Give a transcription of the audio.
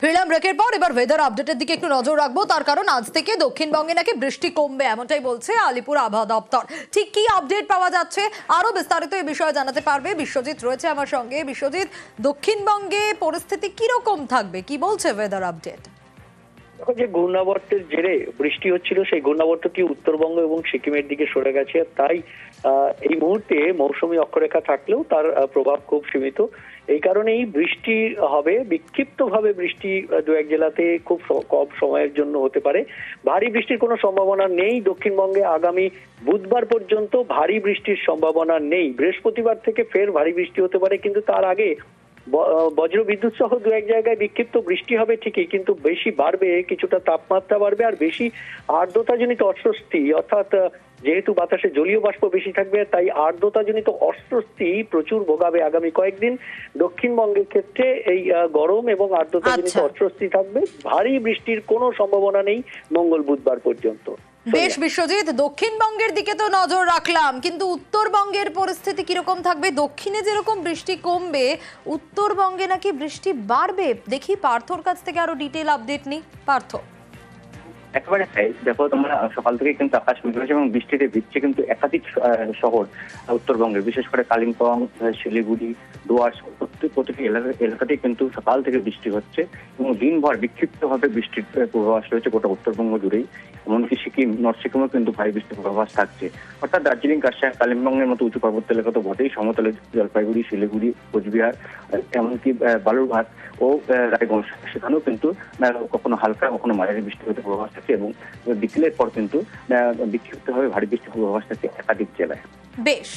ফিরলাম ব্রেকের পর। এবার ওয়েদার আপডেটের দিকে একটু নজর রাখবো, তার কারণ আজ থেকে দক্ষিণবঙ্গে নাকি বৃষ্টি কমবে, এমনটাই বলছে আলিপুর আবহাওয়া দপ্তর। ঠিক কি আপডেট পাওয়া যাচ্ছে, আরো বিস্তারিত এই বিষয়ে জানাতে পারবে বিশ্বজিৎ, রয়েছে আমার সঙ্গে। বিশ্বজিৎ, দক্ষিণবঙ্গে পরিস্থিতি কিরকম থাকবে, কি বলছে ওয়েদার আপডেট? যে ঘূর্ণাবর্তের জেরে বৃষ্টি হচ্ছিল, সেই ঘূর্ণাবর্তটি উত্তরবঙ্গ এবং সিকিমের দিকে সরে গেছে। তাই এই মুহূর্তে মৌসুমী অক্ষরেখা থাকলেও তার প্রভাব খুব সীমিত। এই কারণেই বৃষ্টি হবে, বিক্ষিপ্তভাবে বৃষ্টি দু এক জেলাতে খুব কম সময়ের জন্য হতে পারে। ভারী বৃষ্টির কোনো সম্ভাবনা নেই দক্ষিণবঙ্গে। আগামী বুধবার পর্যন্ত ভারী বৃষ্টির সম্ভাবনা নেই। বৃহস্পতিবার থেকে ফের ভারী বৃষ্টি হতে পারে, কিন্তু তার আগে বজ্র বিদ্যুৎ সহ দু এক জায়গায় বিক্ষিপ্ত বৃষ্টি হবে ঠিকই, কিন্তু বেশি বাড়বে, কিছুটা তাপমাত্রা বাড়বে আর বেশি আর্দ্রতাজনিত অস্বস্তি, অর্থাৎ যেহেতু বাতাসে জলীয় বাষ্প বেশি থাকবে তাই আর্দ্রতাজনিত অস্বস্তি প্রচুর ভোগাবে আগামী কয়েকদিন দক্ষিণবঙ্গের ক্ষেত্রে। এই গরম এবং আর্দ্রতাজনিত অস্বস্তি থাকবে। ভারী বৃষ্টির কোনো সম্ভাবনা নেই মঙ্গল বুধবার পর্যন্ত। বেশ বিশ্বজিৎ, দক্ষিণবঙ্গের দিকে তো নজর রাখলাম, কিন্তু উত্তরবঙ্গের পরিস্থিতি কিরকম থাকবে? দক্ষিণে যেরকম বৃষ্টি কমবে, উত্তরবঙ্গে নাকি বৃষ্টি বাড়বে। দেখি পার্থর কাছ থেকে আরো ডিটেইল আপডেট নিই। পার্থ, একেবারে তাই। দেখো, তোমরা সকাল থেকে কিন্তু আকাশ মেঘলা এবং বৃষ্টিতে ভিজছে কিন্তু একাধিক শহর উত্তরবঙ্গের, বিশেষ করে কালিম্পং, শিলিগুড়ি, ডুয়ার্স, প্রতিটি এলাকাতেই কিন্তু সকাল থেকে বৃষ্টি হচ্ছে এবং দিনভর বিক্ষিপ্তভাবে বৃষ্টির পূর্বাভাস রয়েছে গোটা উত্তরবঙ্গ জুড়েই। এমনকি সিকিম, নর্থ সিকিমেও কিন্তু ভারী বৃষ্টির পূর্বাভাস থাকছে। অর্থাৎ দার্জিলিং, কার্শিয়াং, কালিম্পংয়ের মতো উঁচু পার্বত্য এলাকা তো বটেই, সমতলে জলপাইগুড়ি, শিলিগুড়ি, কোচবিহার, এমনকি বালুরঘাট ও রায়গঞ্জ, সেখানেও কিন্তু কখনো হালকা কখনো মাঝারি বৃষ্টি হতে পূর্বাভাস থাকছে এবং বিকেলের পর কিন্তু বিক্ষিপ্তভাবে ভারী বৃষ্টির পূর্বাভাস থাকছে একাধিক জেলায়। বেশ।